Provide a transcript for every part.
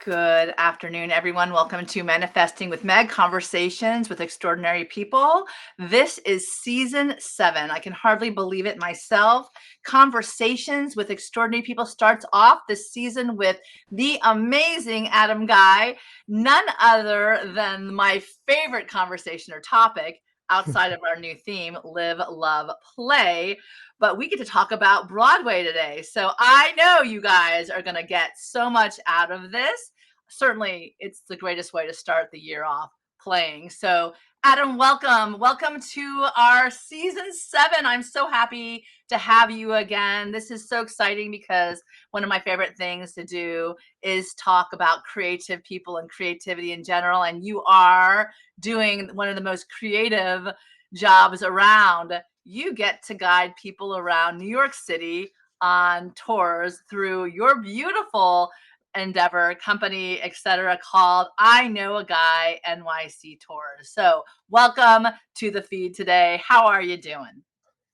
Good afternoon, everyone. Welcome to Manifesting with Meg, Conversations with Extraordinary People. This is season 7. I can hardly believe it myself. Conversations with Extraordinary People starts off this season with the amazing Adam Guy, none other than my favorite conversation or topic outside of our new theme, Live, Love, Play. But we get to talk about Broadway today. So I know you guys are going to get so much out of this. Certainly, it's the greatest way to start the year off playing. So Adam, welcome. Welcome to our season 7. I'm so happy to have you again. This is so exciting because one of my favorite things to do is talk about creative people and creativity in general. And you are doing one of the most creative jobs around. You get to guide people around New York City on tours through your beautiful endeavor, company, etc., called I Know a Guy NYC Tours. So welcome to the feed today. How are you doing?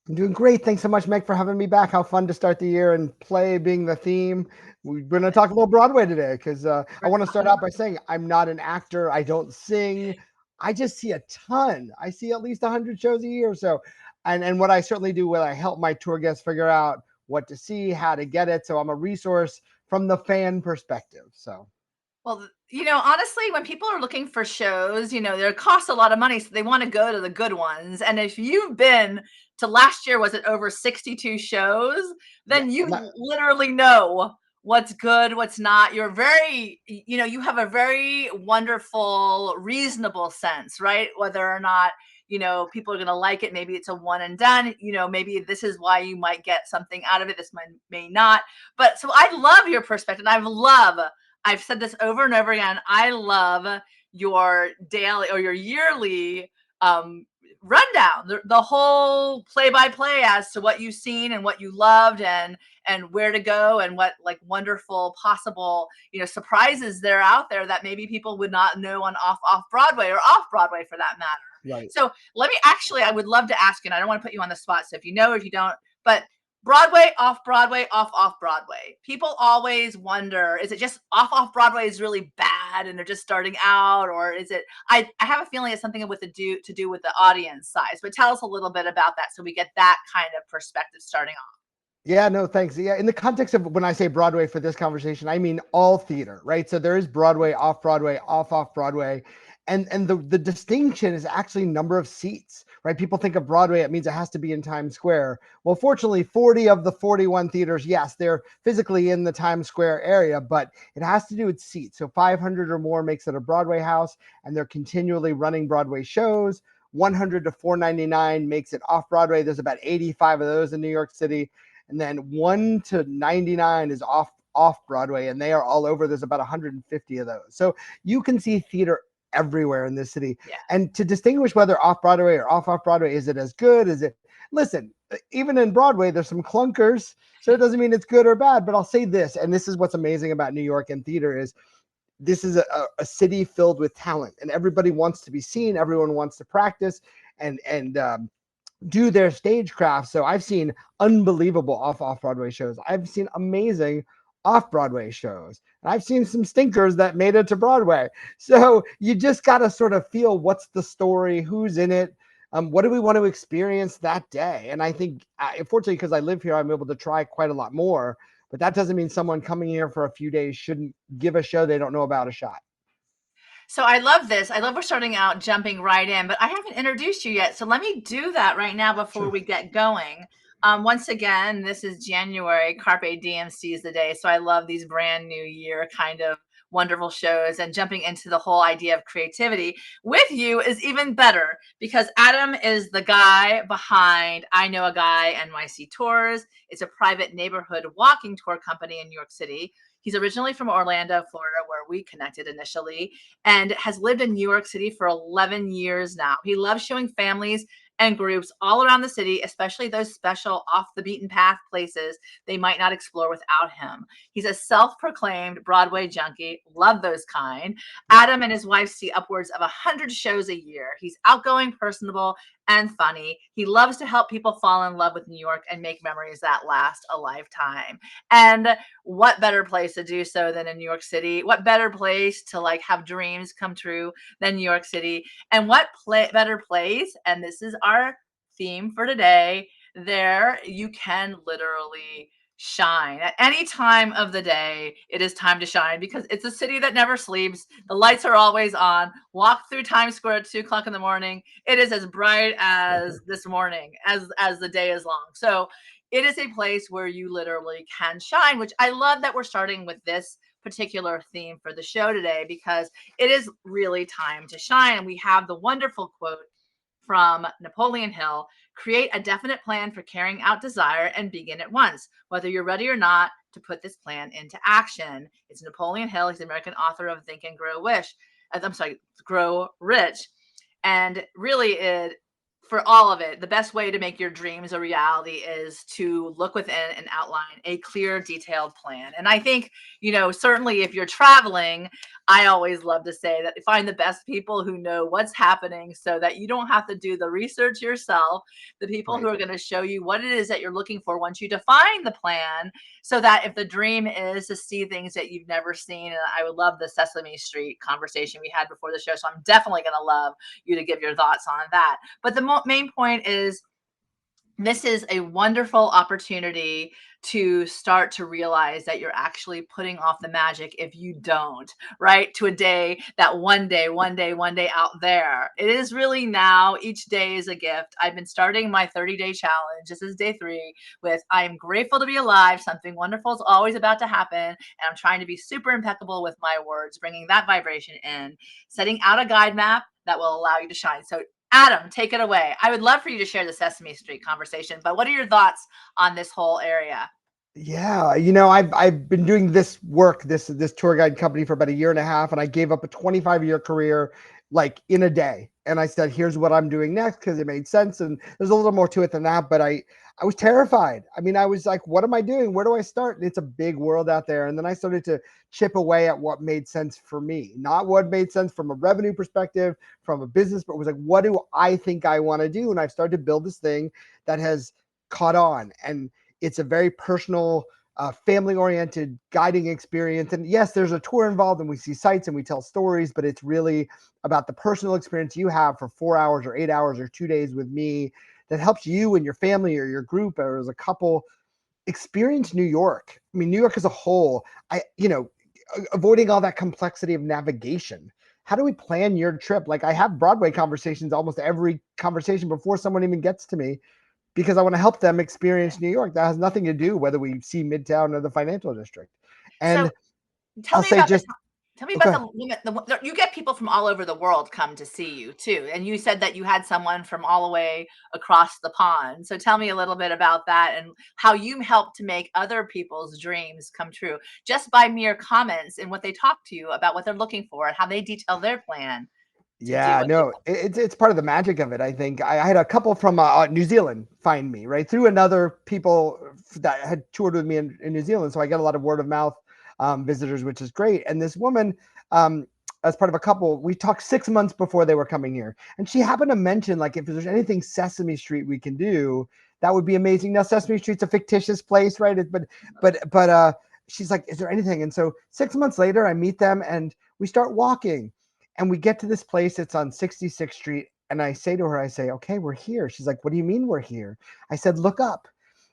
I'm doing great. Thanks so much, Meg, for having me back. How fun to start the year and play being the theme. We're going to talk a little Broadway today because I want to start out by saying I'm not an actor. I don't sing. I just see a ton. I see at least 100 shows a year or so. And what I certainly do when I help my tour guests figure out what to see, how to get it. So I'm a resource from the fan perspective. So. Well, honestly, when people are looking for shows, they cost a lot of money, so they want to go to the good ones. And if you've been to last year, was it over 62 shows? Then you literally know what's good, what's not. You're very, you have a very wonderful, reasonable sense, right? Whether or not, people are going to like it. Maybe it's a one and done, maybe this is why you might get something out of it. This may not. But so I love your perspective. I've said this over and over again. I love your daily or your yearly rundown, the whole play-by-play as to what you've seen and what you loved and where to go and what like wonderful possible surprises there out there that maybe people would not know on off Broadway or off Broadway for that matter. Right. So I would love to ask you, and I don't want to put you on the spot, so if you know, if you don't, but Broadway, off Broadway. People always wonder, is it just off Broadway is really bad and they're just starting out, or is it, I have a feeling it's something to do with the audience size, but tell us a little bit about that so we get that kind of perspective starting off. Yeah, no, thanks. Yeah, in the context of when I say Broadway for this conversation, I mean all theater, right? So there is Broadway, off Broadway. And the distinction is actually number of seats, right? People think of Broadway, it means it has to be in Times Square. Well, fortunately, 40 of the 41 theaters, yes, they're physically in the Times Square area, but it has to do with seats. So 500 or more makes it a Broadway house, and they're continually running Broadway shows. 100 to 499 makes it off Broadway. There's about 85 of those in New York City. And then 1 to 99 is off Broadway, and they are all over. There's about 150 of those. So you can see theater everywhere in this city. Yeah. And to distinguish whether off Broadway or off Broadway, is it as good? Listen, even in Broadway, there's some clunkers. So it doesn't mean it's good or bad, but I'll say this, and this is what's amazing about New York and theater is this is a city filled with talent, and everybody wants to be seen. Everyone wants to practice and do their stagecraft. So I've seen unbelievable off Broadway shows. I've seen amazing off Broadway shows, and I've seen some stinkers that made it to Broadway. So you just got to sort of feel what's the story, who's in it, what do we want to experience that day. And I think, unfortunately, because I live here, I'm able to try quite a lot more. But that doesn't mean someone coming here for a few days shouldn't give a show they don't know about a shot. So I love this. I love we're starting out jumping right in, but I haven't introduced you yet. So let me do that right now before we get going. Once again, this is January. Carpe Diem sees the day. So I love these brand new year kind of wonderful shows, and jumping into the whole idea of creativity with you is even better because Adam is the guy behind I Know a Guy NYC Tours. It's a private neighborhood walking tour company in New York City. He's originally from Orlando, Florida, where we connected initially, and has lived in New York City for 11 years now. He loves showing families and groups all around the city, especially those special off the beaten path places they might not explore without him. He's a self-proclaimed Broadway junkie. Love those kind. Adam and his wife see upwards of 100 shows a year. He's outgoing, personable, and funny. He loves to help people fall in love with New York and make memories that last a lifetime. And what better place to do so than in New York City? What better place to like have dreams come true than New York City? And what better place? And this is our theme for today. There you can literally shine at any time of the day. It is time to shine because it's a city that never sleeps. The lights are always on. Walk through Times Square at 2 o'clock in the morning. It is as bright as this morning, as the day is long. So it is a place where you literally can shine, which I love that we're starting with this particular theme for the show today, because it is really time to shine. And we have the wonderful quote from Napoleon Hill: create a definite plan for carrying out desire and begin at once, whether you're ready or not to put this plan into action. It's Napoleon Hill. He's the American author of Think and Grow Rich. And really, for all of it, the best way to make your dreams a reality is to look within and outline a clear, detailed plan. And I think, certainly if you're traveling, I always love to say that find the best people who know what's happening so that you don't have to do the research yourself, the people who are going to show you what it is that you're looking for once you define the plan, so that if the dream is to see things that you've never seen. And I would love the Sesame Street conversation we had before the show, so I'm definitely going to love you to give your thoughts on that. But the main point is, this is a wonderful opportunity to start to realize that you're actually putting off the magic if you don't, right? To a day, that one day out there. It is really now. Each day is a gift. I've been starting my 30-day challenge. This is day 3 with I am grateful to be alive. Something wonderful is always about to happen. And I'm trying to be super impeccable with my words, bringing that vibration in, setting out a guide map that will allow you to shine. So Adam, take it away. I would love for you to share the Sesame Street conversation, but what are your thoughts on this whole area? Yeah, I've been doing this work, this tour guide company for about 1.5 years, and I gave up a 25-year career like in a day. And I said, here's what I'm doing next, because it made sense. And there's a little more to it than that, but I was terrified. I mean, I was like, what am I doing? Where do I start? And it's a big world out there. And then I started to chip away at what made sense for me, not what made sense from a revenue perspective, from a business, but it was like, what do I think I want to do? And I've started to build this thing that has caught on. And it's a very personal, family-oriented guiding experience. And yes, there's a tour involved and we see sights and we tell stories, but it's really about the personal experience you have for 4 hours or 8 hours or 2 days with me that helps you and your family or your group or as a couple experience New York. I mean, New York as a whole, avoiding all that complexity of navigation. How do we plan your trip? Like, I have Broadway conversations, almost every conversation before someone even gets to me, because I want to help them experience New York. That has nothing to do whether we see Midtown or the financial district. And So tell I'll me say about just, tell me okay. about you get people from all over the world come to see you too. And you said that you had someone from all the way across the pond. So tell me a little bit about that and how you help to make other people's dreams come true just by mere comments and what they talk to you about, what they're looking for and how they detail their plan to do Yeah, what they no, want. it's part of the magic of it. I think I had a couple from New Zealand find me, right, through another people that had toured with me in New Zealand. So I get a lot of word of mouth visitors, which is great. And this woman, as part of a couple, we talked 6 months before they were coming here, and she happened to mention, like, if there's anything Sesame Street we can do, that would be amazing. Now, Sesame Street's a fictitious place, right? But she's like, is there anything? And so 6 months later, I meet them and we start walking. And we get to this place. It's on 66th Street. And I say to her, I say, okay, we're here. She's like, what do you mean we're here? I said, look up.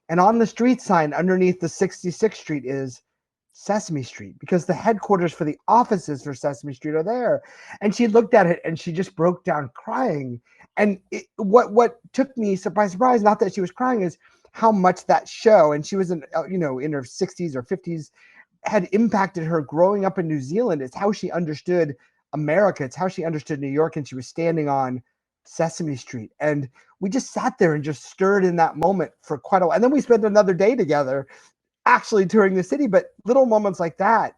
And on the street sign underneath the 66th Street is Sesame Street, because the headquarters for the offices for Sesame Street are there. And she looked at it and she just broke down crying. And what took me surprise, not that she was crying, is how much that show, and she was in her 60s or 50s, had impacted her growing up in New Zealand. It's how she understood America. It's how she understood New York. And she was standing on Sesame Street. And we just sat there and just stirred in that moment for quite a while. And then we spent another day together actually touring the city. But little moments like that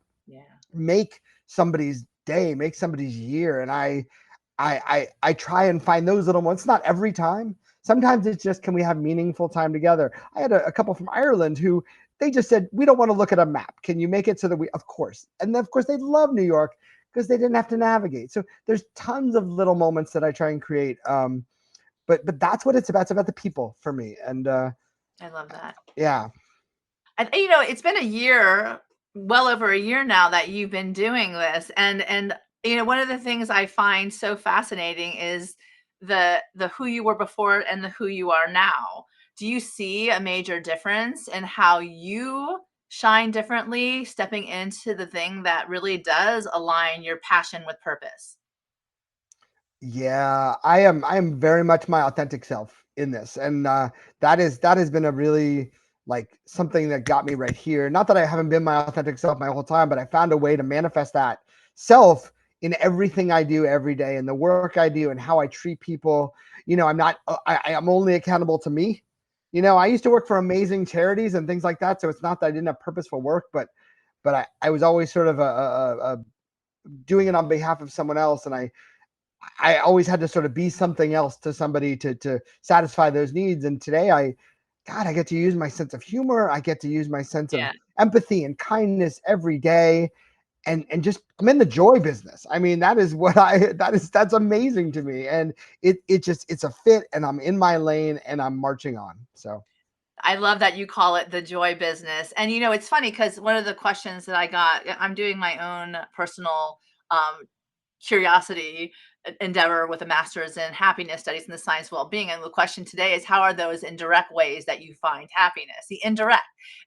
make somebody's day, make somebody's year. And I try and find those little moments. Not every time. Sometimes it's just, can we have meaningful time together? I had a couple from Ireland who, they just said, we don't want to look at a map. Can you make it so that we, of course. And of course they love New York because they didn't have to navigate. So there's tons of little moments that I try and create but that's what it's about. It's about the people for me. And I love that. yeah. And it's been a year, well over a year now that you've been doing this. And one of the things I find so fascinating is the who you were before and the who you are now. Do you see a major difference in how you shine differently, stepping into the thing that really does align your passion with purpose? Yeah, I am very much my authentic self in this. And that has been a really like something that got me right here. Not that I haven't been my authentic self my whole time, but I found a way to manifest that self in everything I do every day, and the work I do and how I treat people. I'm not I'm only accountable to me. I used to work for amazing charities and things like that, so it's not that I didn't have purposeful work, but I was always sort of a doing it on behalf of someone else, and I always had to sort of be something else to somebody to satisfy those needs. And today I get to use my sense of humor. I get to use my sense of Yeah. empathy and kindness every day. And just, I'm in the joy business. I mean, that is what that's amazing to me. And it's a fit, and I'm in my lane and I'm marching on. So I love that you call it the joy business. And it's funny because one of the questions that I got, I'm doing my own personal um, curiosity endeavor with a master's in happiness studies and the science of well-being. And the question today is, how are those indirect ways that you find happiness? The indirect.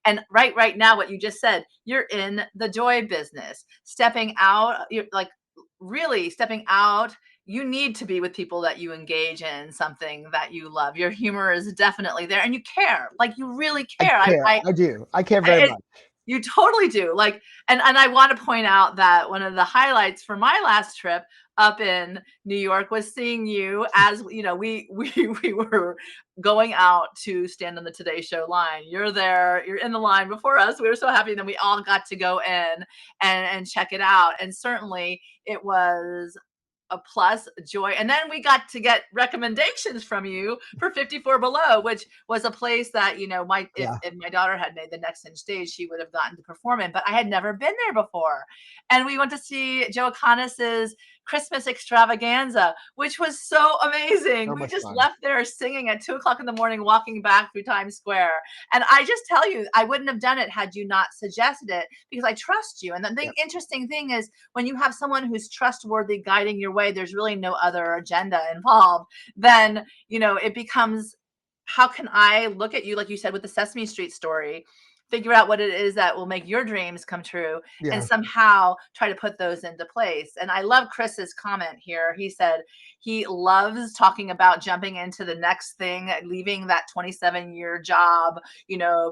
And right now, what you just said, you're in the joy business, stepping out, you're like really stepping out. You need to be with people that you engage in something that you love. Your humor is definitely there, and you care. Like you really I care. care. I do. I care very much. You totally do. Like, and I want to point out that one of the highlights for my last trip up in New York was seeing you as, we were going out to stand on the Today Show line. You're there, you're in the line before us. We were so happy. And then we all got to go in and check it out. And certainly it was a plus joy. And then we got to get recommendations from you for 54 Below, which was a place that, Yeah. if my daughter had made the next in stage, she would have gotten to perform in, but I had never been there before. And we went to see Joe Econis's Christmas extravaganza, which was so amazing. So We much just fun. left there singing at 2 o'clock in the morning, walking back through Times Square. And I just tell you, I wouldn't have done it had you not suggested it, because I trust you. And the Yep. interesting thing is, when you have someone who's trustworthy guiding your way, there's really no other agenda involved. Then, it becomes, how can I look at you, like you said, with the Sesame Street story, figure out what it is that will make your dreams come true, and Yeah. somehow try to put those into place. And I love Chris's comment here. He said he loves talking about jumping into the next thing, leaving that 27-year job,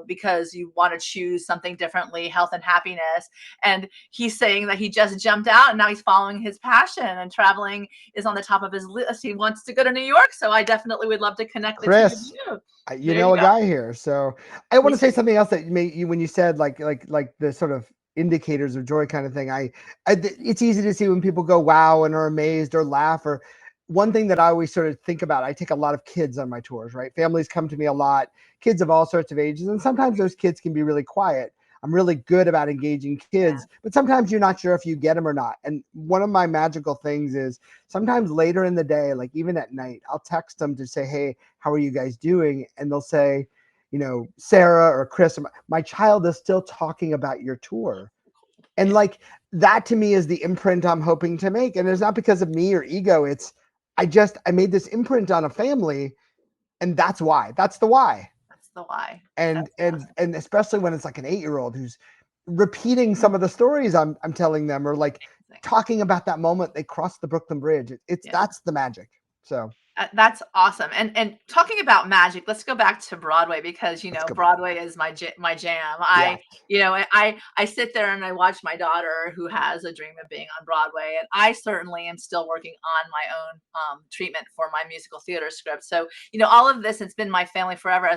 because you want to choose something differently, health and happiness. And he's saying that he just jumped out and now he's following his passion, and traveling is on the top of his list. He wants to go to New York. So I definitely would love to connect the two of Chris, you. you There you know a go. guy here. So I want We to say should. something else that made you, when you said like the sort of indicators of joy kind of thing. It's easy to see when people go wow and are amazed or laugh. Or one thing that I always sort of think about, I take a lot of kids on my tours, right? Families come to me a lot, kids of all sorts of ages, and sometimes those kids can be really quiet. I'm really good about engaging Yeah. kids, but sometimes you're not sure if you get them or not. And one of my magical things is sometimes later in the day, like even at night, I'll text them to say, hey, how are you guys doing? And they'll say, Sarah or Chris, my child is still talking about your tour. And Yeah. like that to me is the imprint I'm hoping to make. And it's not because of me or ego. It's, I made this imprint on a family, and that's why. That's the why. That's the why. And That's and especially when it's like an 8-year-old who's repeating some of the stories I'm telling them, or like amazing. talking about that moment they crossed the Brooklyn Bridge. It's Yeah. that's the magic. So That's awesome. And talking about magic, let's go back to Broadway, because let's go back. Broadway is my jam. Yeah. I sit there and I watch my daughter, who has a dream of being on Broadway, and I certainly am still working on my own treatment for my musical theater script. So all of this, it's been my family forever.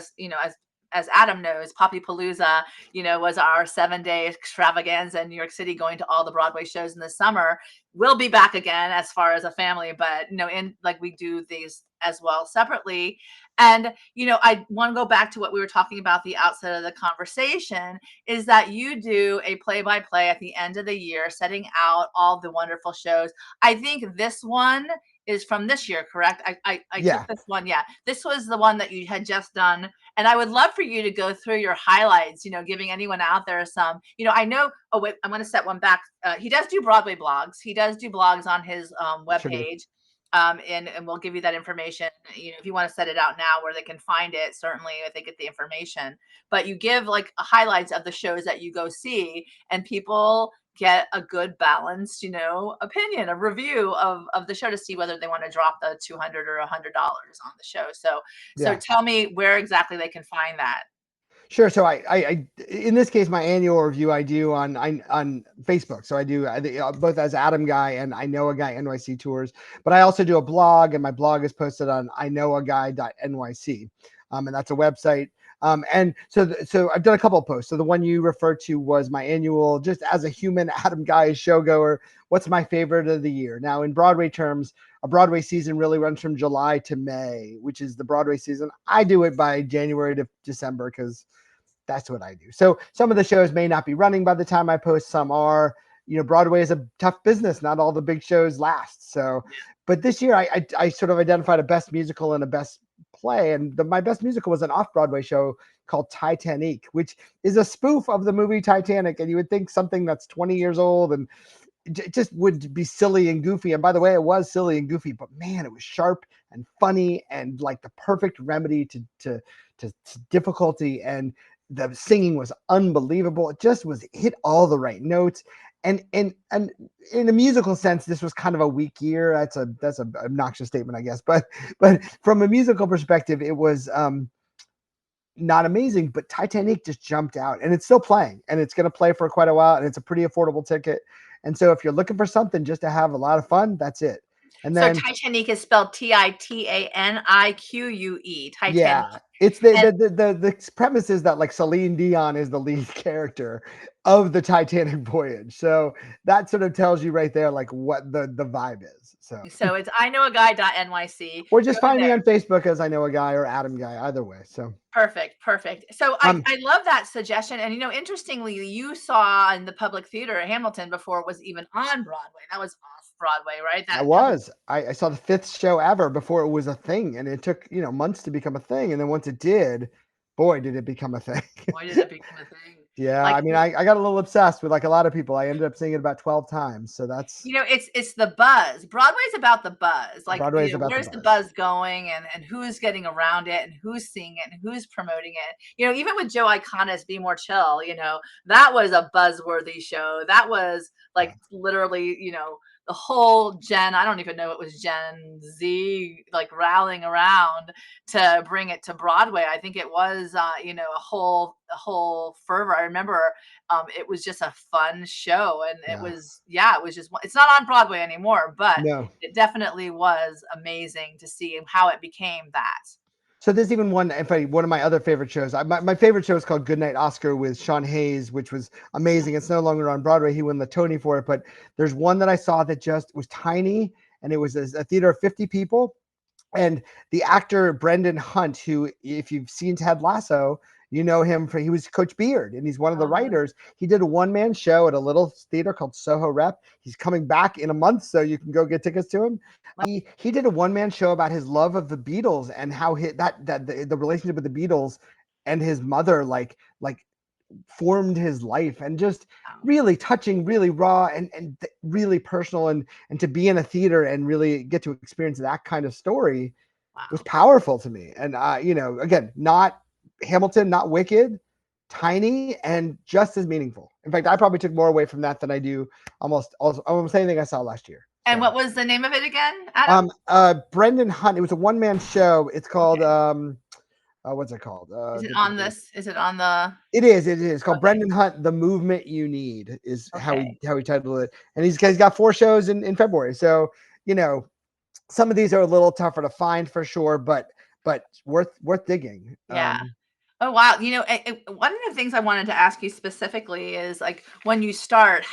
As Adam knows, Poppy Palooza, was our 7-day extravaganza in New York City, going to all the Broadway shows in the summer. We'll be back again as far as a family, but in like we do these as well separately. And I want to go back to what we were talking about the outset of the conversation, is that you do a play-by-play at the end of the year, setting out all the wonderful shows. I think this one is from this year, correct? I Yeah, took this one. Yeah, this was the one that you had just done. And I would love for you to go through your highlights, giving anyone out there some, I know, oh, wait, I'm going to set one back. He does do Broadway blogs. He does do blogs on his sure do. webpage. And we'll give you that information, if you want to set it out now where they can find it, certainly if they get the information, but you give like highlights of the shows that you go see, and people get a good balanced, opinion, a review of the show to see whether they want to drop the $200 or $100 on the show. So Yeah. tell me where exactly they can find that. Sure. So in this case, my annual review I do on Facebook. So I do both as Adam Guy and I Know a Guy NYC Tours, but I also do a blog, and my blog is posted on iknowaguy.nyc, and that's a website. And so I've done a couple of posts. So the one you referred to was my annual, just as a human Adam Guy showgoer, what's my favorite of the year? Now, in Broadway terms, a Broadway season really runs from July to May, which is the Broadway season. I do it by January to December because that's what I do. So some of the shows may not be running by the time I post. Some are. Broadway is a tough business. Not all the big shows last. So, but this year I sort of identified a best musical and a best play, and my best musical was an off-Broadway show called Titanic, which is a spoof of the movie Titanic. And you would think something that's 20 years old and just would be silly and goofy. And by the way, it was silly and goofy, but man, it was sharp and funny and like the perfect remedy to difficulty. And the singing was unbelievable. It just was hit all the right notes. And in a musical sense, this was kind of a weak year. That's a obnoxious statement, I guess. But from a musical perspective, it was not amazing. But Titanic just jumped out, and it's still playing, and it's going to play for quite a while, and it's a pretty affordable ticket. And so if you're looking for something just to have a lot of fun, that's it. And then Titanic is spelled Titanique. Titanic. Yeah, it's the premise is that like Celine Dion is the lead character of the Titanic voyage. So that sort of tells you right there like what the vibe is. So it's iknowaguy.nyc. or just find me on Facebook as I Know a Guy or Adam Guy, either way. So Perfect. So I love that suggestion. And interestingly, you saw in the Public Theater at Hamilton before it was even on Broadway. That was off Broadway, right? I saw the 5th show ever before it was a thing, and it took months to become a thing, and then once it did, boy, did it become a thing. Boy, did it become a thing. Yeah, I mean, I got a little obsessed with like a lot of people. I ended up seeing it about 12 times. So that's it's the buzz. Broadway's about the buzz. Like Broadway's about where's the the buzz going, and who's getting around it, and who's seeing it, and who's promoting it. Even with Joe Iconis, Be More Chill, that was a buzzworthy show. That was like literally, the whole I don't even know, it was Gen Z, like rallying around to bring it to Broadway. I think it was, a whole fervor. I remember it was just a fun show, and it was just, it's not on Broadway anymore, but it definitely was amazing to see how it became that. So there's even one of my other favorite shows. My favorite show is called Goodnight Oscar with Sean Hayes, which was amazing. It's no longer on Broadway. He won the Tony for it. But there's one that I saw that just was tiny, and it was a theater of 50 people. And the actor Brendan Hunt, who, if you've seen Ted Lasso, you know him he was Coach Beard, and he's one of the writers. He did a one-man show at a little theater called Soho Rep. He's coming back in a month, so you can go get tickets to him. He did a one-man show about his love of the Beatles and how the relationship with the Beatles and his mother like formed his life, and just really touching, really raw, and really personal, and to be in a theater and really get to experience that kind of story was powerful to me. And again, not Hamilton, not Wicked, tiny, and just as meaningful. In fact, I probably took more away from that than I do almost anything I saw last year. And what was the name of it again, Adam? Brendan Hunt. It was a one-man show. It's called what's it called? Is it on this? Is it on the? It is. It's called Brendan Hunt, The Movement You Need is how he titled it. And he's got 4 shows in February. So, some of these are a little tougher to find for sure, but worth digging. Yeah. Oh, wow. One of the things I wanted to ask you specifically is like, when you start,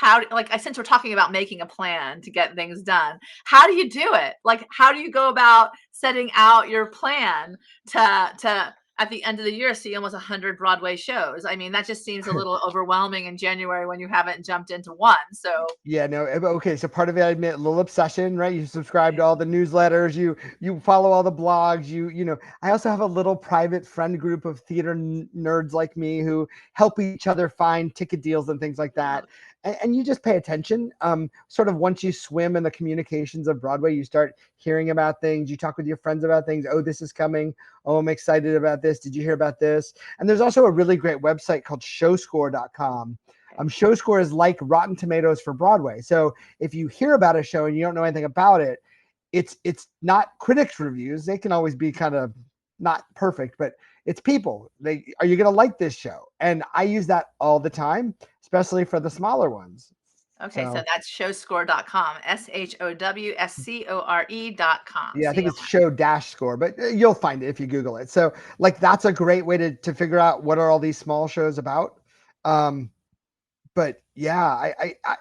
since we're talking about making a plan to get things done, how do you do it? Like, how do you go about setting out your plan to at the end of the year see almost 100 Broadway shows. I mean, that just seems a little overwhelming in January when you haven't jumped into one. So Yeah, no, okay. So part of it, I admit, a little obsession, right? You subscribe to all the newsletters, you follow all the blogs, you know. I also have a little private friend group of theater nerds like me who help each other find ticket deals and things like that. And you just pay attention. Sort of once you swim in the communications of Broadway, you start hearing about things. You talk with your friends about things. Oh, this is coming. Oh, I'm excited about this. Did you hear about this? And there's also a really great website called showscore.com. Show score is like Rotten Tomatoes for Broadway. So if you hear about a show and you don't know anything about it, it's not critics reviews. They can always be kind of not perfect, but it's people. Are you going to like this show? And I use that all the time, especially for the smaller ones. Okay, so that's showscore.com, showscore.com. Yeah, I think it's show-score, but you'll find it if you Google it. So like that's a great way to figure out what are all these small shows about. But yeah,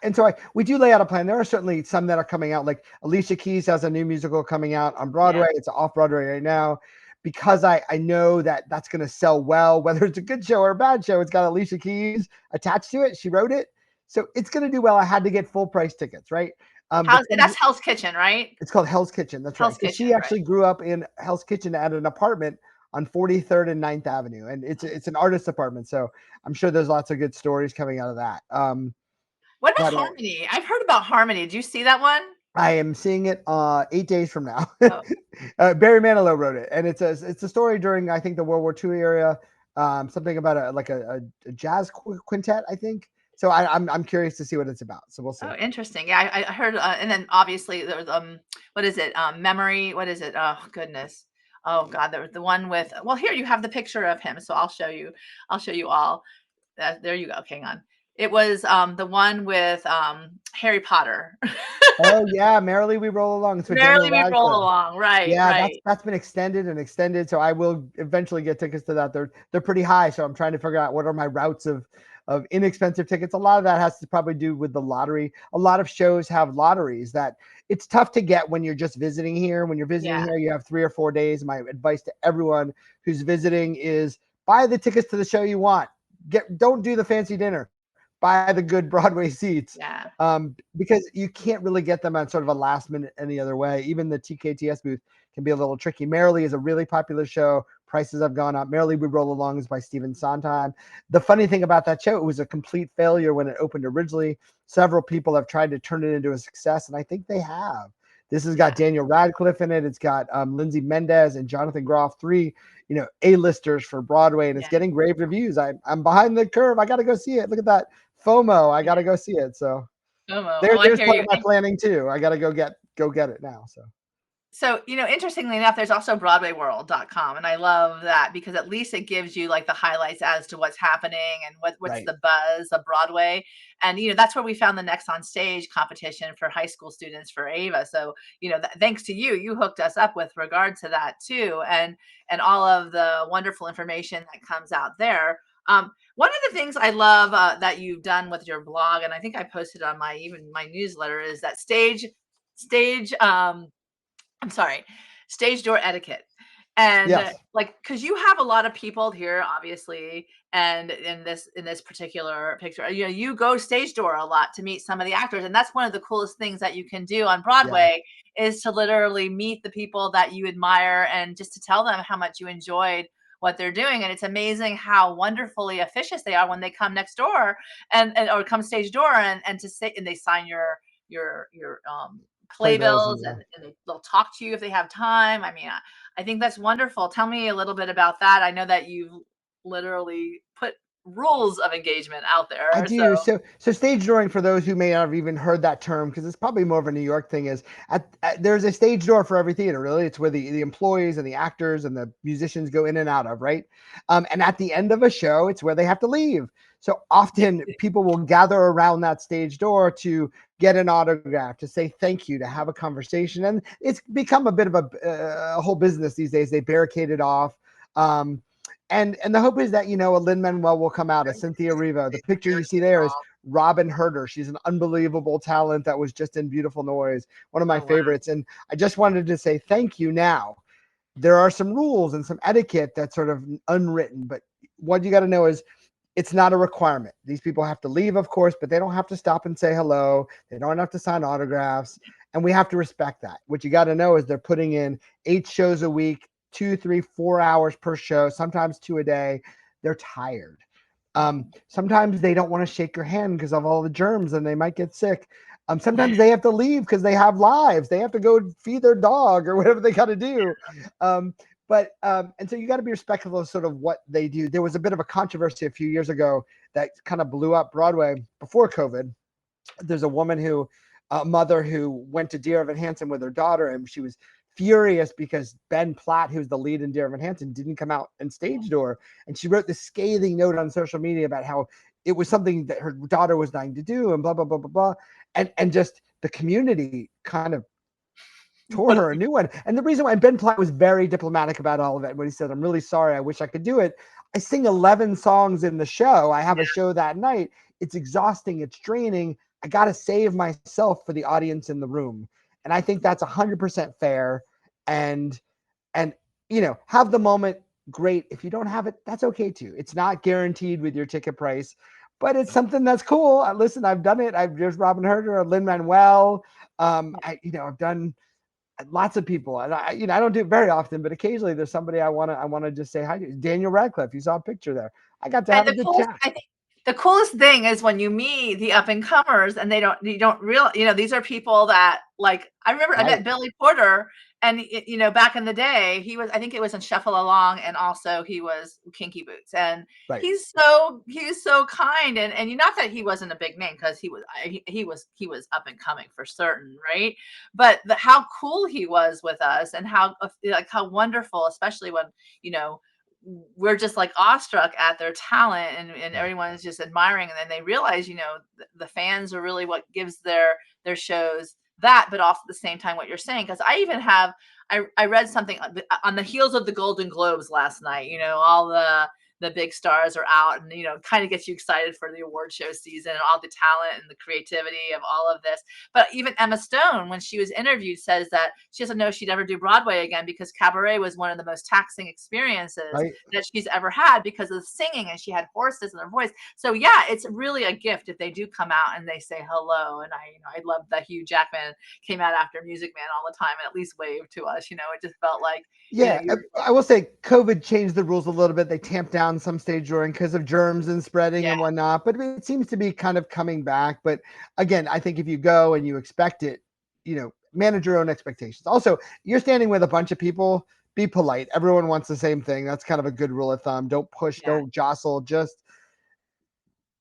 and so we do lay out a plan. There are certainly some that are coming out. Like Alicia Keys has a new musical coming out on Broadway. Yeah. It's off Broadway right now, because I know that that's going to sell well, whether it's a good show or a bad show. It's got Alicia Keys attached to it. She wrote it, so it's going to do well. I had to get full price tickets, right? That's Hell's Kitchen, right? It's called Hell's Kitchen. That's Hell's right. Kitchen, she actually grew up in Hell's Kitchen at an apartment on 43rd and 9th Avenue. And it's an artist apartment. So I'm sure there's lots of good stories coming out of that. What about Harmony? I've heard about Harmony. Did you see that one? I am seeing it 8 days from now. Oh. Barry Manilow wrote it. And it's a story during, I think, the World War II era. Something about a jazz quintet, I think. So I'm curious to see what it's about. So we'll see. Oh, interesting. Yeah, I heard, and then obviously there was what is it? Memory. What is it? Oh goodness. Oh God, there was the one with. Well, here you have the picture of him, so I'll show you. I'll show you all. There you go. Okay, hang on. It was the one with Harry Potter. Oh yeah, Merrily We Roll Along. Merrily We Roll Along. Right. Yeah, right. That's been extended. So I will eventually get tickets to that. They're pretty high, so I'm trying to figure out what are my routes of inexpensive tickets. A lot of that has to probably do with the lottery. A lot of shows have lotteries that it's tough to get when you're just visiting here. When you're visiting here, you have 3 or 4 days. My advice to everyone who's visiting is buy the tickets to the show you want. Don't do the fancy dinner. Buy the good Broadway seats. Yeah. Because you can't really get them on sort of a last minute any other way. Even the TKTS booth can be a little tricky. Merrily is a really popular show. Prices have gone up. Merrily We Roll Along is by Stephen Sondheim. The funny thing about that show, it was a complete failure when it opened originally. Several people have tried to turn it into a success, and I think they have. This has got Daniel Radcliffe in it. It's got Lindsay Mendez and Jonathan Groff, 3, A-listers for Broadway, and it's getting rave reviews. I'm behind the curve. I got to go see it. Look at that FOMO. I got to go see it. So there's part of my planning too. I got to go get it now. So, interestingly enough, there's also Broadwayworld.com. And I love that because at least it gives you like the highlights as to what's happening and what's the buzz of Broadway. And, that's where we found the Next on Stage competition for high school students for Ava. So, thanks to you hooked us up with regard to that too. And all of the wonderful information that comes out there. One of the things I love that you've done with your blog, and I think I posted on my newsletter, is that stage door etiquette. And because you have a lot of people here, obviously, and in this particular picture, you go stage door a lot to meet some of the actors, and that's one of the coolest things that you can do on Broadway is to literally meet the people that you admire and just to tell them how much you enjoyed what they're doing. And it's amazing how wonderfully officious they are when they come next door and or come stage door and to say, and they sign your playbills and they'll talk to you if they have time. I mean, I think that's wonderful. Tell me a little bit about that. I know that you've literally put rules of engagement out there. I do. So stage dooring, for those who may not have even heard that term, because it's probably more of a New York thing, is there's a stage door for every theater, really. It's where the employees and the actors and the musicians go in and out of, right? And at the end of a show, it's where they have to leave. So often people will gather around that stage door to get an autograph, to say thank you, to have a conversation. And it's become a bit of a whole business these days. They barricade it off. And the hope is that, a Lin-Manuel will come out, a Cynthia Erivo. The picture you see there is Robin Herder. She's an unbelievable talent that was just in Beautiful Noise, one of my favorites. And I just wanted to say thank you now. there are some rules and some etiquette that's sort of unwritten, but what you got to know is it's not a requirement. These people have to leave, of course, but they don't have to stop and say hello. They don't have to sign autographs. And we have to respect that. What you got to know is they're putting in 8 shows a week, 2, 3, 4 hours per show, sometimes 2 a day. They're tired. Sometimes they don't want to shake your hand because of all the germs and they might get sick. Sometimes they have to leave because they have lives. They have to go feed their dog or whatever they got to do. And so you got to be respectful of sort of what they do. There was a bit of a controversy a few years ago that kind of blew up Broadway before COVID. There's a mother who went to Dear Evan Hansen with her daughter, and she was furious because Ben Platt, who's the lead in Dear Evan Hansen, didn't come out and stage door. And she wrote this scathing note on social media about how it was something that her daughter was dying to do and blah, blah, blah, blah, blah. And just the community kind of tore her a new one. And the reason why Ben Platt was very diplomatic about all of it, when he said, I'm really sorry, I wish I could do it. I sing 11 songs in the show. I have a show that night. It's exhausting. It's draining. I got to save myself for the audience in the room. And I think that's 100% fair. And, have the moment. Great. If you don't have it, that's okay too. It's not guaranteed with your ticket price, but it's something that's cool. Listen, I've done it. There's Robin Herder, Lin-Manuel. I've done lots of people, and I don't do it very often, but occasionally there's somebody I want to just say hi to. Daniel Radcliffe, you saw a picture there. I got to have a good chat. I think the coolest thing is when you meet the up and comers and you don't realize, these are people that, like, I remember I met Billy Porter, and back in the day, I think it was in Shuffle Along, and also he was Kinky Boots, and he's so kind, and not that he wasn't a big name, because he was up and coming for certain, right? But how cool he was with us, and how wonderful, especially when we're just like awestruck at their talent, and everyone is just admiring, and then they realize the fans are really what gives their shows that, but also at the same time what you're saying, because I read something on the heels of the Golden Globes last night. All the big stars are out, and kind of gets you excited for the award show season and all the talent and the creativity of all of this. But even Emma Stone, when she was interviewed, says that she doesn't know she'd ever do Broadway again, because cabaret was one of the most taxing experiences that she's ever had, because of the singing, and she had hoarseness in her voice. So yeah, it's really a gift if they do come out and they say hello. And I love that Hugh Jackman came out after Music Man all the time and at least waved to us. It just felt like, I will say COVID changed the rules a little bit. They tamped down some stage dooring because of germs and spreading and whatnot, but it seems to be kind of coming back. But again, I think if you go and you expect it, manage your own expectations. Also, you're standing with a bunch of people, be polite. Everyone wants the same thing. That's kind of a good rule of thumb. Don't push, don't jostle, just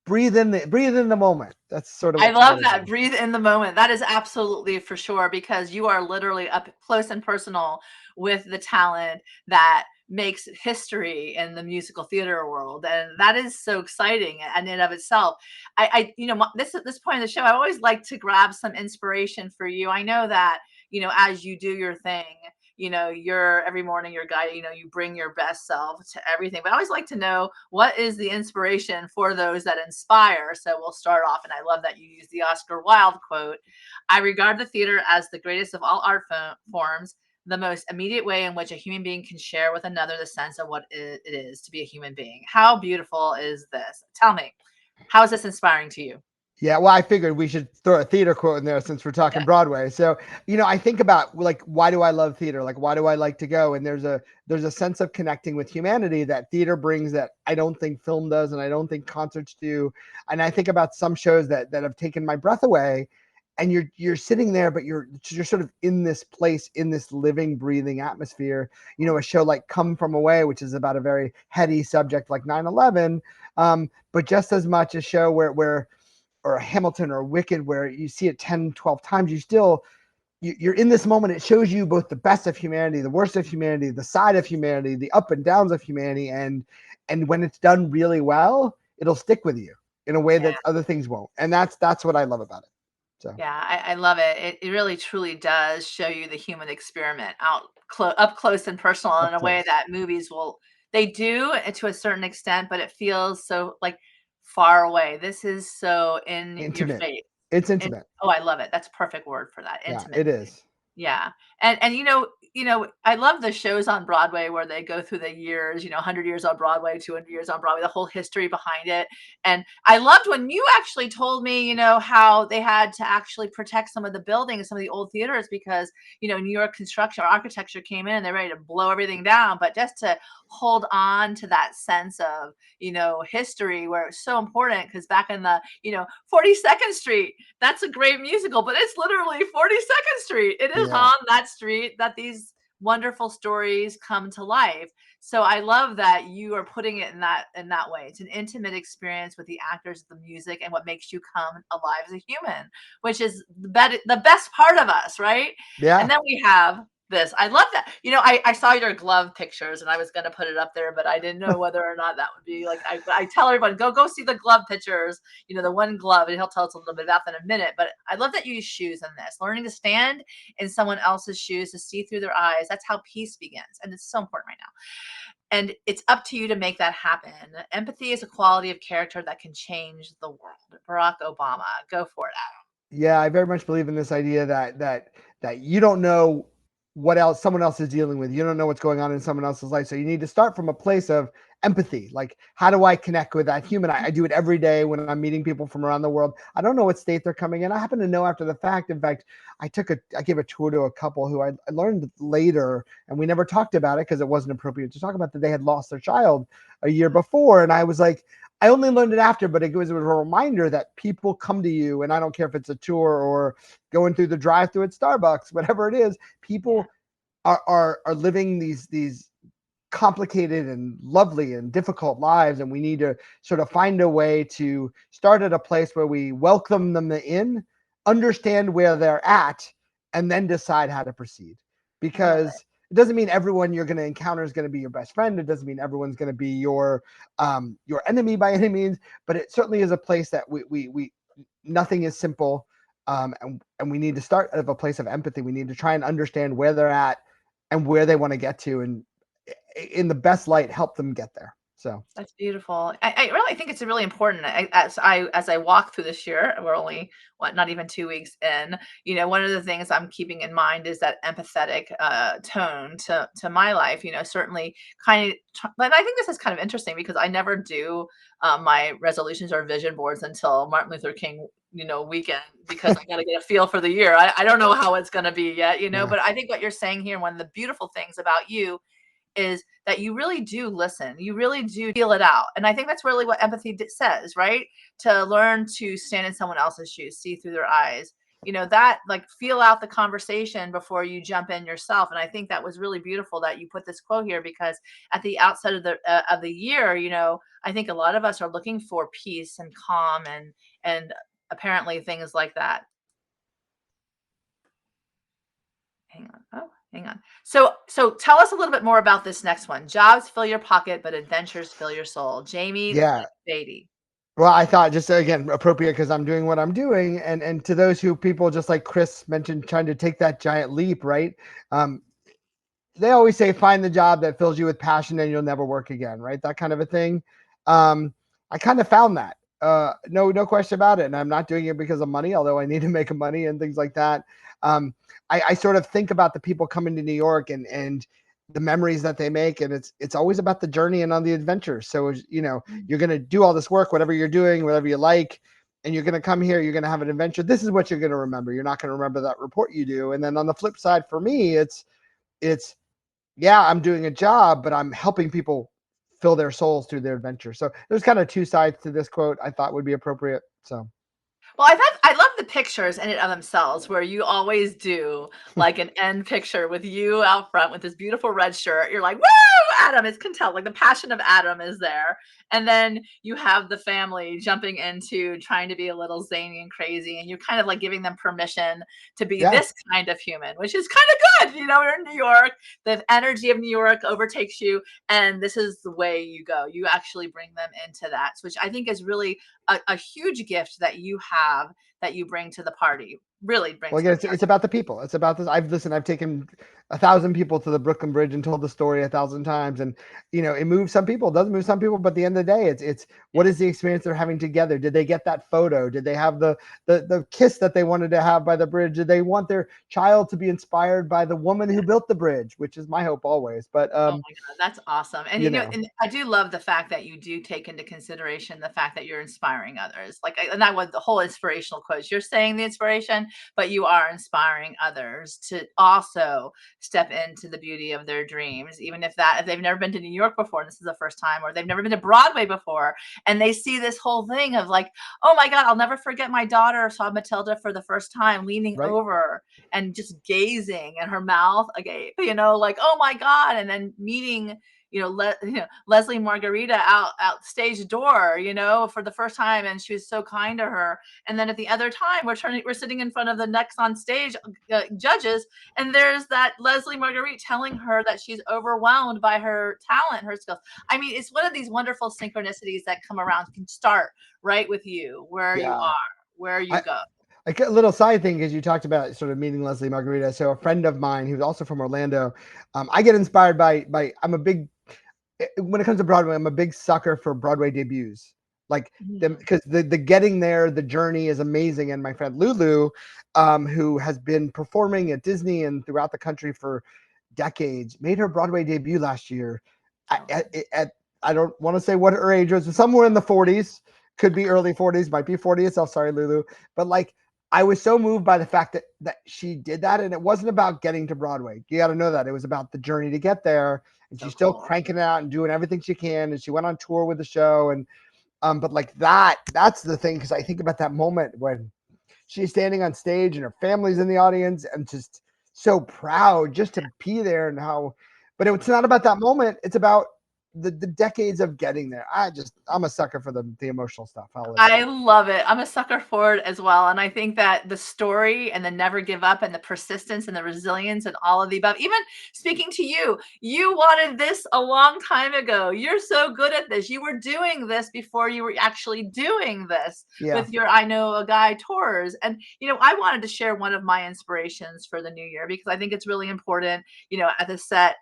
breathe in the moment. That's sort of, I love that. Breathe in the moment. That is absolutely for sure, because you are literally up close and personal with the talent that makes history in the musical theater world, and that is so exciting in and of itself. This point of the show, I always like to grab some inspiration for you. I know that as you do your thing, you're every morning, you're guiding, you bring your best self to everything. But I always like to know, what is the inspiration for those that inspire? So we'll start off, and I love that you use the Oscar Wilde quote: "I regard the theater as the greatest of all art forms, the most immediate way in which a human being can share with another the sense of what it is to be a human being." How beautiful is this? Tell me, how is this inspiring to you? Yeah, well, I figured we should throw a theater quote in there since we're talking Broadway. So, I think about, like, why do I love theater? Like, why do I like to go? And there's a sense of connecting with humanity that theater brings that I don't think film does, and I don't think concerts do. And I think about some shows that have taken my breath away, and you're sitting there, but you're sort of in this place, in this living, breathing atmosphere. A show like Come From Away, which is about a very heady subject like 9/11, but just as much a show where or a Hamilton or Wicked, where you see it 10, 12 times, you're in this moment. It shows you both the best of humanity, the worst of humanity, the side of humanity, the up and downs of humanity. And when it's done really well, it'll stick with you in a way that other things won't. And that's what I love about it. So yeah, I love it. It really truly does show you the human experiment up close and personal, in a way that movies they do to a certain extent, but it feels so like far away. This is so in your intimate. face. It's intimate. Oh, I love it. That's a perfect word for that. Intimate. Yeah, it is. Yeah. And I love the shows on Broadway where they go through the years, 100 years on Broadway, 200 years on Broadway, the whole history behind it. And I loved when you actually told me, how they had to actually protect some of the buildings, some of the old theaters, because, New York construction or architecture came in and they're ready to blow everything down. But just to hold on to that sense of, history, where it's so important, because back in the, 42nd Street, that's a great musical, but it's literally 42nd Street. It is Yeah. on that street that these wonderful stories come to life. So I love that you are putting it in that way. It's an intimate experience with the actors, the music, and what makes you come alive as a human, which is the best part of us, right? And Yeah. then we have this. I love that. I saw your glove pictures and I was going to put it up there, but I didn't know whether or not that would be like, I tell everyone, go see the glove pictures, the one glove, and he'll tell us a little bit about that in a minute. But I love that you use shoes in this, learning to stand in someone else's shoes, to see through their eyes. That's how peace begins. And it's so important right now. And it's up to you to make that happen. Empathy is a quality of character that can change the world. Barack Obama, go for it, Yeah, I very much believe in this idea that you don't know what else someone else is dealing with. You don't know what's going on in someone else's life. So you need to start from a place of empathy. Like, how do I connect with that human? I do it every day when I'm meeting people from around the world. I don't know what state they're coming in. I happen to know after the fact. In fact, I gave a tour to a couple who I learned later, and we never talked about it because it wasn't appropriate to talk about, that they had lost their child a year before. And I was like, I only learned it after, but it was a reminder that people come to you, and I don't care if it's a tour or going through the drive-through at Starbucks, whatever it is, people are living these complicated and lovely and difficult lives, and we need to sort of find a way to start at a place where we welcome them in, understand where they're at, and then decide how to proceed. I love Because it doesn't mean everyone you're going to encounter is going to be your best friend. It doesn't mean everyone's going to be your enemy by any means, but it certainly is a place that we nothing is simple. And we need to start out of a place of empathy. We need to try and understand where they're at and where they want to get to, and in the best light, help them get there. So That's beautiful. I really think it's really important. As I walk through this year, we're only not even 2 weeks in. One of the things I'm keeping in mind is that empathetic tone to my life. Certainly kind of. But I think this is kind of interesting because I never do my resolutions or vision boards until Martin Luther King weekend, because I got to get a feel for the year. I don't know how it's going to be yet. yeah. But I think what you're saying here, one of the beautiful things about you, is that you really do listen. You really do feel it out. And I think that's really what empathy says, right? To learn to stand in someone else's shoes, see through their eyes, that, like, feel out the conversation before you jump in yourself. And I think that was really beautiful that you put this quote here, because at the outset of the year, I think a lot of us are looking for peace and calm and apparently things like that. Hang on. Oh, hang on. So tell us a little bit more about this next one. Jobs fill your pocket, but adventures fill your soul. Jamie Yeah. Beatty. Well, I thought, just again appropriate because I'm doing what I'm doing, and to those who, people just like Chris mentioned, trying to take that giant leap, right? Um, they always say find the job that fills you with passion and you'll never work again, right? That kind of a thing. I kind of found that. No question about it. And I'm not doing it because of money, although I need to make money and things like that. I sort of think about the people coming to New York and the memories that they make, and it's always about the journey and on the adventure. So you're going to do all this work, whatever you're doing, whatever you like, and you're going to come here, you're going to have an adventure. This is what you're going to remember. You're not going to remember that report you do. And then on the flip side, for me, it's yeah, I'm doing a job, but I'm helping people fill their souls through their adventure. So there's kind of two sides to this quote I thought would be appropriate. So Well, I love the pictures in and of themselves, where you always do like an end picture with you out front with this beautiful red shirt. You're like, woo, Adam. It's can tell, like, the passion of Adam is there. And then you have the family jumping into trying to be a little zany and crazy, and you're kind of like giving them permission to be yeah, this kind of human, which is kind of good. You're in New York, the energy of New York overtakes you, and this is the way you go. You actually bring them into that, which I think is really a huge gift that you have, that you bring to the party. Really bring well, to the again, party. it's about the people. It's about this. I've taken 1,000 people to the Brooklyn Bridge and told the story 1,000 times. And, it moves some people, doesn't move some people, but at the end of the day, it's what is the experience they're having together? Did they get that photo? Did they have the kiss that they wanted to have by the bridge? Did they want their child to be inspired by the woman who built the bridge, which is my hope always. But, Oh my God, that's awesome. And and I do love the fact that you do take into consideration the fact that you're inspiring others. Like, and that was the whole inspirational quotes. You're saying the inspiration, but you are inspiring others to also step into the beauty of their dreams, even if they've never been to New York before, and this is the first time, or they've never been to Broadway before, and they see this whole thing of like, oh my God, I'll never forget my daughter saw Matilda for the first time, leaning right. over and just gazing, and her mouth agape, like, oh my God. And then meeting, Leslie Margarita out stage door, for the first time, and she was so kind to her. And then at the other time, we're sitting in front of the next on stage judges, and there's that Leslie Marguerite telling her that she's overwhelmed by her talent, her skills. I mean, it's one of these wonderful synchronicities that come around, can start right with you, where you Yeah. are, where you go. A little side thing is you talked about sort of meeting Leslie Margarita. So a friend of mine who's also from Orlando, I get inspired by I'm a big, when it comes to Broadway, I'm a big sucker for Broadway debuts. Like them, because the getting there, the journey is amazing. And my friend Lulu, who has been performing at Disney and throughout the country for decades, made her Broadway debut last year. I don't want to say what her age was, but somewhere in the 40s, could be early 40s, might be 40 itself. Sorry, Lulu. But like, I was so moved by the fact that she did that. And it wasn't about getting to Broadway. You got to know that. It was about the journey to get there. And So she's still cool. cranking it out and doing everything she can. And she went on tour with the show. And but like that's the thing, because I think about that moment when she's standing on stage and her family's in the audience and just so proud just to be there, and how, but it's not about that moment. It's about the decades of getting there. I'm a sucker for the emotional stuff. I love it. I'm a sucker for it as well. And I think that the story and the never give up and the persistence and the resilience and all of the above, even speaking to you, you wanted this a long time ago. You're so good at this. You were doing this before you were actually doing this Yeah. with your I Know a Guy tours. And, I wanted to share one of my inspirations for the new year, because I think it's really important, at the set,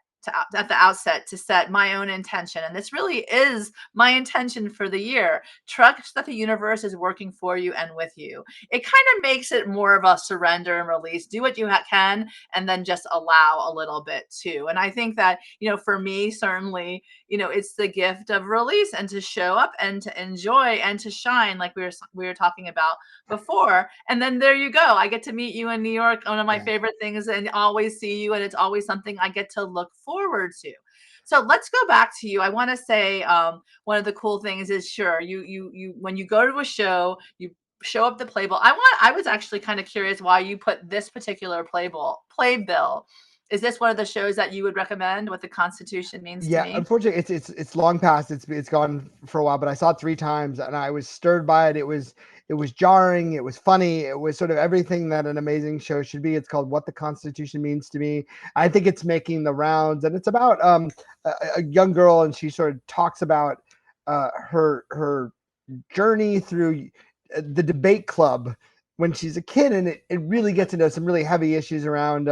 at the outset, to set my own intention. And this really is my intention for the year. Trust that the universe is working for you and with you. It kind of makes it more of a surrender and release. Do what you can, and then just allow a little bit too. And I think that, for me, certainly, it's the gift of release, and to show up and to enjoy and to shine, like we were talking about before. And then there you go. I get to meet you in New York, one of my favorite things, and always see you. And it's always something I get to look forward to. So let's go back to you. I want to say, one of the cool things is, sure, you when you go to a show, you show up the playbill. I was actually kind of curious why you put this particular playbill. Is this one of the shows that you would recommend? What the Constitution means to Yeah, me? unfortunately, it's long past. It's gone for a while, but I saw it 3 times, and I was stirred by it. It was jarring. It was funny. It was sort of everything that an amazing show should be. It's called What the Constitution Means to Me. I think it's making the rounds, and it's about a young girl, and she sort of talks about her journey through the debate club when she's a kid, and it really gets into some really heavy issues around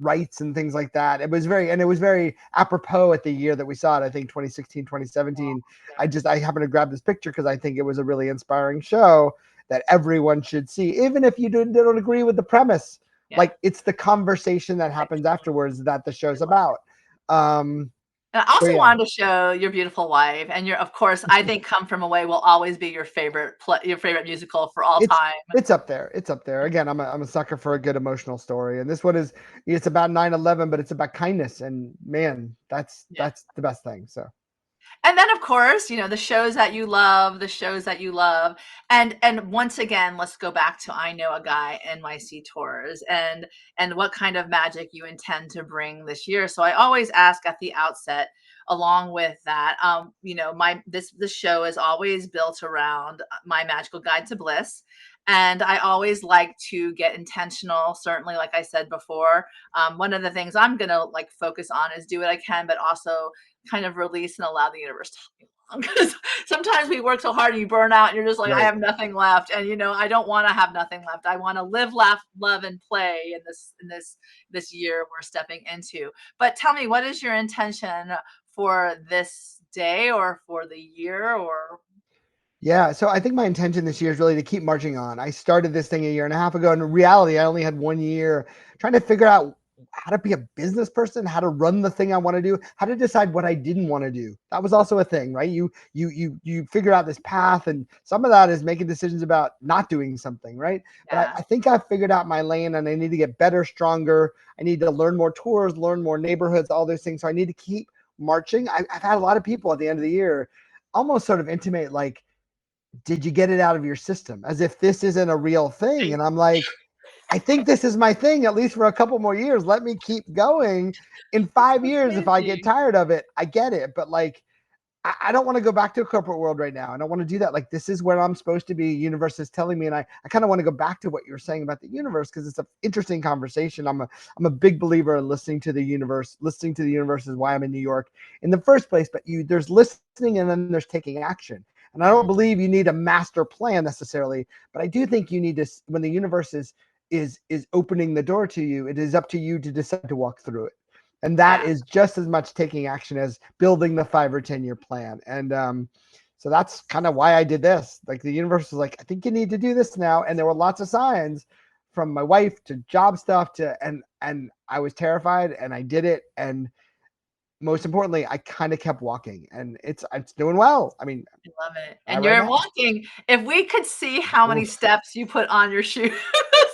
rights and things like that. It was very apropos at the year that we saw it. I think 2016, 2017. I happened to grab this picture because I think it was a really inspiring show that everyone should see, even if you don't agree with the premise. Yeah. Like, it's the conversation that happens afterwards that the show's about. And I also wanted to show your beautiful wife, and of course, I think Come From Away will always be your favorite musical for all time. It's up there. It's up there. Again, I'm a sucker for a good emotional story. And this one it's about 9/11, but it's about kindness. And man, that's the best thing. So. And then, of course, the shows that you love, and once again, let's go back to I Know a Guy NYC Tours, and what kind of magic you intend to bring this year. So I always ask at the outset, along with that, this show is always built around my magical guide to bliss. And I always like to get intentional. Certainly, like I said before, one of the things I'm going to focus on is do what I can, but also kind of release and allow the universe to help me Because sometimes we work so hard and you burn out and you're just like, I Right. have nothing left. And I don't want to have nothing left. I want to live, laugh, love, and play in this year we're stepping into. But tell me, what is your intention for this day or for the year or Yeah, so I think my intention this year is really to keep marching on. I started this thing a year and a half ago. And in reality, I only had 1 year trying to figure out how to be a business person, how to run the thing I want to do, how to decide what I didn't want to do. That was also a thing, right? You figure out this path, and some of that is making decisions about not doing something, right? But yeah. I think I've figured out my lane, and I need to get better, stronger. I need to learn more tours, learn more neighborhoods, all those things. So I need to keep marching. I've had a lot of people at the end of the year almost sort of intimate like, did you get it out of your system, as if this isn't a real thing? And I'm like, I think this is my thing, at least for a couple more years. Let me keep going. In 5 years, if I get Crazy. tired of it, I get it. But like, I don't want to go back to a corporate world right now. I don't want to do that. Like, this is where I'm supposed to be. Universe is telling me, and I kind of want to go back to what you were saying about the universe, because it's an interesting conversation. I'm a big believer in listening to the universe. Listening to the universe is why I'm in New York in the first place. But there's listening, and then there's taking action. And I don't believe you need a master plan necessarily, but I do think you need to, when the universe is opening the door to you, it is up to you to decide to walk through it. And that Yeah. is just as much taking action as building the 5 or 10 year plan. And so that's kind of why I did this. Like, the universe was like, I think you need to do this now. And there were lots of signs, from my wife to job stuff to, and I was terrified, and I did it. And most importantly, I kind of kept walking, and it's doing well. I mean, I love it. And right you're now. walking. If we could see how many Oof. steps you put on your shoes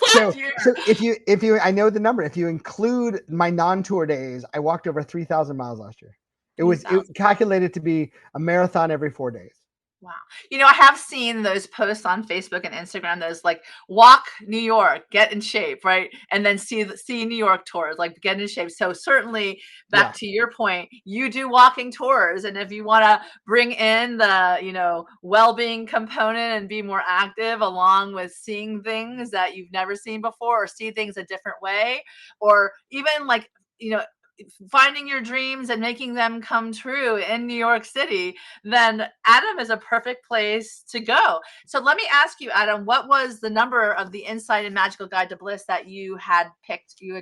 So last year. so if you I know the number. If you include my non-tour days, I walked over 3,000 miles last year. It 3,000. calculated to be a marathon every 4 days. Wow. I have seen those posts on Facebook and Instagram, those like walk New York, get in shape, right? And then see New York tours, like get in shape. So certainly back Yeah. to your point, you do walking tours. And if you want to bring in the, well-being component and be more active along with seeing things that you've never seen before, or see things a different way, or even like, finding your dreams and making them come true in New York City, then Adam is a perfect place to go. So let me ask you, Adam, what was the number of the Insight and Magical Guide to Bliss that you had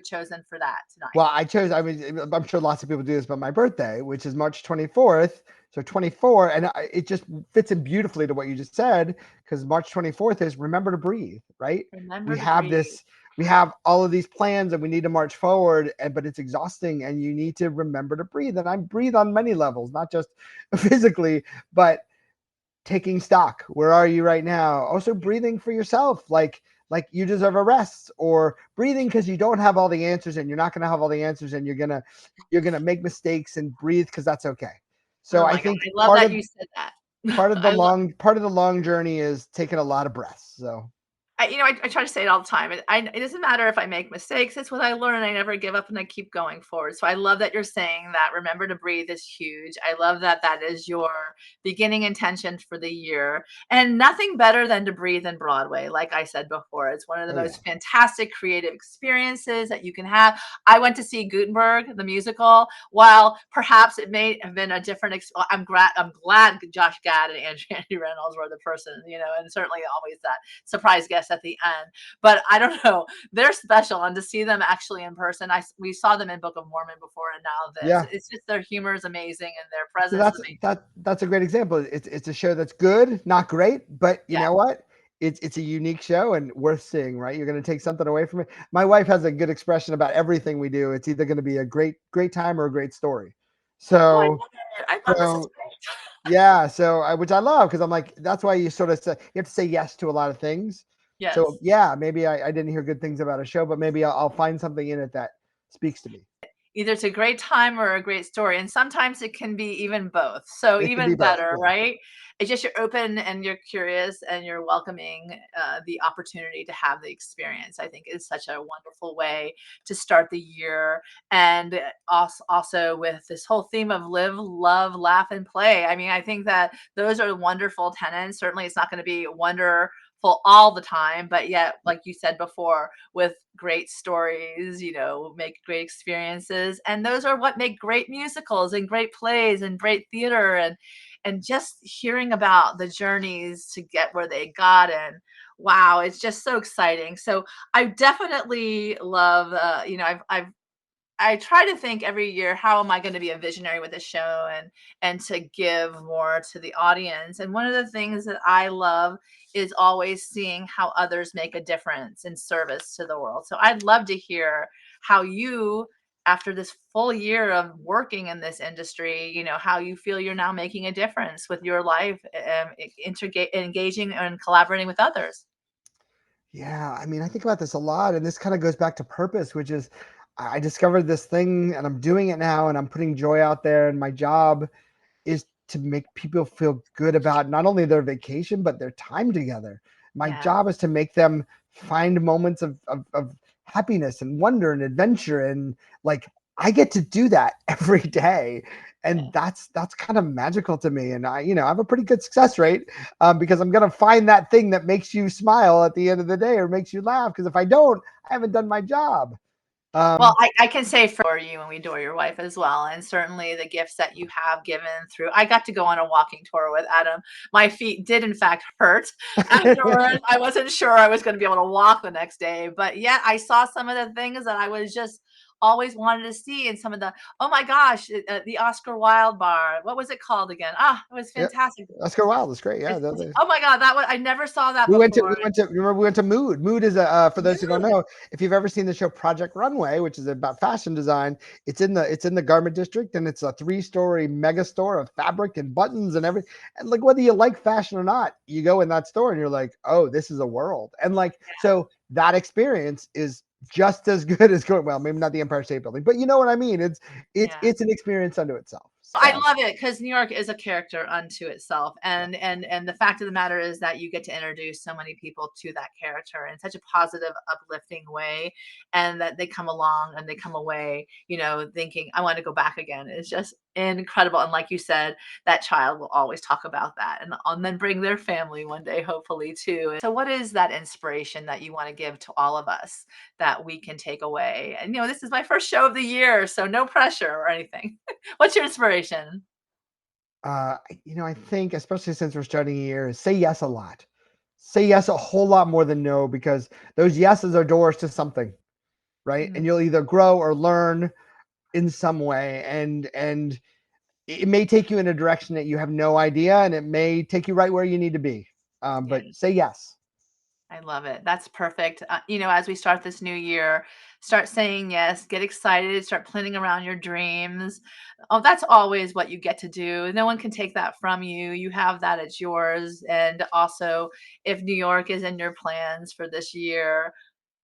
chosen for that tonight? Well, I'm sure lots of people do this, but my birthday, which is March 24th, so 24, and it just fits in beautifully to what you just said, because March 24th is Remember to Breathe, right? Remember We to have breathe. this, we have all of these plans, and we need to march forward, but it's exhausting, and you need to remember to breathe. And I breathe on many levels, not just physically, but taking stock. Where are you right now? Also breathing for yourself, like you deserve a rest, or breathing because you don't have all the answers, and you're not going to have all the answers, and you're gonna make mistakes, and breathe because that's okay. So Oh I my God. think I love that you said that. part of the long journey is taking a lot of breaths. So I try to say it all the time. It doesn't matter if I make mistakes. It's what I learn, and I never give up, and I keep going forward. So I love that you're saying that. Remember to breathe is huge. I love that that is your beginning intention for the year. And nothing better than to breathe in Broadway. Like I said before, it's one of the oh yeah. most fantastic creative experiences that you can have. I went to see Gutenberg, the musical. While perhaps it may have been a different, I'm glad Josh Gad and Andy Reynolds were the person, and certainly always that surprise guest at the end. But I don't know, they're special, and to see them actually in person, we saw them in Book of Mormon before, and now this. Yeah. It's just their humor is amazing and their So presence is that's amazing. that's a great example. It's a show that's good, not great, but you Yeah. know what? It's a unique show and worth seeing, right? You're going to take something away from it. My wife has a good expression about everything we do. It's either going to be a great time or a great story. Oh, I So love it. I thought this is so great. yeah, which I love, because I'm like, that's why you sort of say, you have to say yes to a lot of things. So Yes. yeah, maybe I didn't hear good things about a show, but maybe I'll find something in it that speaks to me. Either it's a great time or a great story, and sometimes it can be even both. So It can be even both. better, Yeah. right? It's just you're open and you're curious and you're welcoming the opportunity to have the experience. I think is such a wonderful way to start the year, and also with this whole theme of live, love, laugh, and play. I mean, I think that those are wonderful tenets. Certainly, it's not going to be wonderful all the time, but yet, like you said before, with great stories, make great experiences. And those are what make great musicals and great plays and great theater. And and just hearing about the journeys to get where they got. And wow, it's just so exciting. So I definitely love, I try to think every year, how am I going to be a visionary with the show, and to give more to the audience. And one of the things that I love is always seeing how others make a difference in service to the world. So I'd love to hear how you, after this full year of working in this industry, how you feel you're now making a difference with your life, engaging and collaborating with others. Yeah, I mean, I think about this a lot, and this kind of goes back to purpose, which is I discovered this thing and I'm doing it now and I'm putting joy out there. And my job is to make people feel good about not only their vacation, but their time together. My Yeah. job is to make them find moments of happiness and wonder and adventure. And like, I get to do that every day. And that's kind of magical to me. And I have a pretty good success rate because I'm going to find that thing that makes you smile at the end of the day or makes you laugh. Because if I don't, I haven't done my job. Well, Um, I can say for you, and we adore your wife as well, and certainly the gifts that you have given through. I got to go on a walking tour with Adam. My feet did in fact hurt afterwards. I wasn't sure I was going to be able to walk the next day, but yet I saw some of the things that I was just always wanted to see, and some of the, oh my gosh, the Oscar Wilde bar. What was it called again? Ah, it was yeah, fantastic. Oscar Wilde is great. Yeah, Oh my God, that was, I never saw that we before. went to remember we went to Mood. Mood is for those who don't know, if you've ever seen the show Project Runway, which is about fashion design, it's in the garment district, and it's a 3-story mega store of fabric and buttons and everything. And like, whether you like fashion or not, you go in that store and you're like, oh, this is a world. And like, so that experience is just as good as going, well, maybe not the Empire State Building, but you know what I mean? It's an experience unto itself. I So love it because New York is a character unto itself, and the fact of the matter is that you get to introduce so many people to that character in such a positive, uplifting way, and that they come along and they come away, thinking, "I want to go back again." It's just incredible, and like you said, that child will always talk about that, and then bring their family one day, hopefully too. So, what is that inspiration that you want to give to all of us that we can take away? And this is my first show of the year, so no pressure or anything. What's your inspiration? I think, especially since we're starting a year, say yes a lot. Say yes a whole lot more than no, because those yeses are doors to something, right? And Mhm. you'll either grow or learn in some way, and it may take you in a direction that you have no idea, and it may take you right where you need to be. Yeah, But say yes. I love it. That's perfect. As we start this new year, start saying yes, get excited, start planning around your dreams. Oh, that's always what you get to do. No one can take that from you. You have that, it's yours. And also, if New York is in your plans for this year,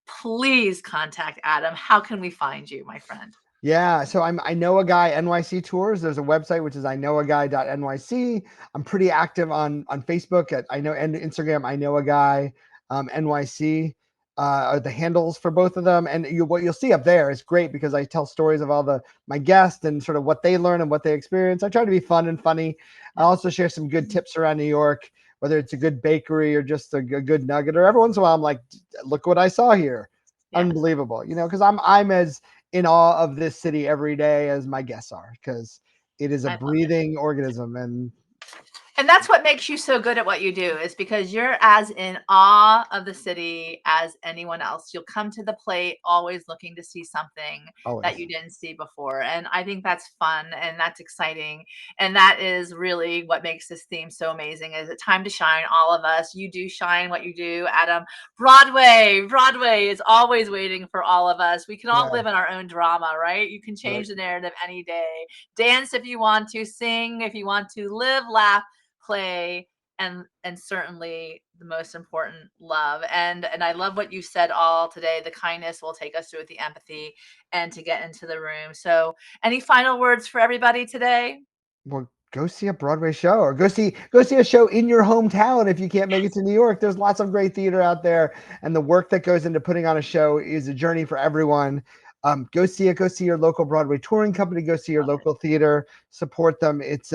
please contact Adam. How can we find you, my friend? Yeah, so I know a Guy NYC Tours. There's a website which is I know a guy.nyc. I'm pretty active on Facebook at I know and Instagram. I know a guy NYC are the handles for both of them. And what you'll see up there is great because I tell stories of all my guests and sort of what they learn and what they experience. I try to be fun and funny. I also share some good tips around New York, whether it's a good bakery or just a good nugget. Or every once in a while, I'm like, look what I saw here. Yeah, Unbelievable, because I'm as in awe of this city every day as my guests are, because it is a I love it. breathing organism. And And that's what makes you so good at what you do, is because you're as in awe of the city as anyone else. You'll come to the plate always looking to see something that always. you didn't see before. And I think that's fun and that's exciting. And that is really what makes this theme so amazing. Is it time to shine, all of us. You do shine what you do, Adam. Broadway is always waiting for all of us. We can all Yeah. live in our own drama, right? You can Right. change the narrative any day. Dance if you want to, sing if you want to, live, laugh, play, and certainly the most important, love. And I love what you said all today. The kindness will take us through, with the empathy, and to get into the room. So any final words for everybody today? Well, go see a Broadway show, or go see a show in your hometown if you can't make it to New York. There's lots of great theater out there, and the work that goes into putting on a show is a journey for everyone. Go see it. Go see your local Broadway touring company. Go see your Love it. local theater. Support them. It's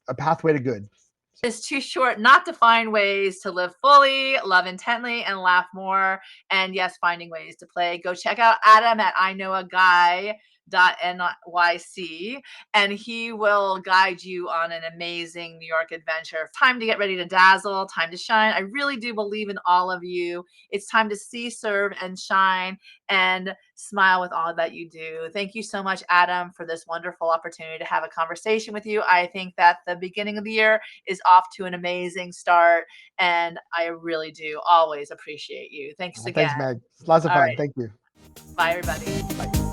a pathway to good. Is too short not to find ways to live fully, love intently, and laugh more. And yes, finding ways to play. Go check out Adam at I Know a Guy NYC, and he will guide you on an amazing New York adventure. Time to get ready to dazzle, time to shine. I really do believe in all of you. It's time to see, serve, and shine, and smile with all that you do. Thank you so much, Adam, for this wonderful opportunity to have a conversation with you. I think that the beginning of the year is off to an amazing start, and I really do always appreciate you. Thanks again. Thanks, Meg. It's lots of All fun. right. Thank you. Bye, everybody. Bye.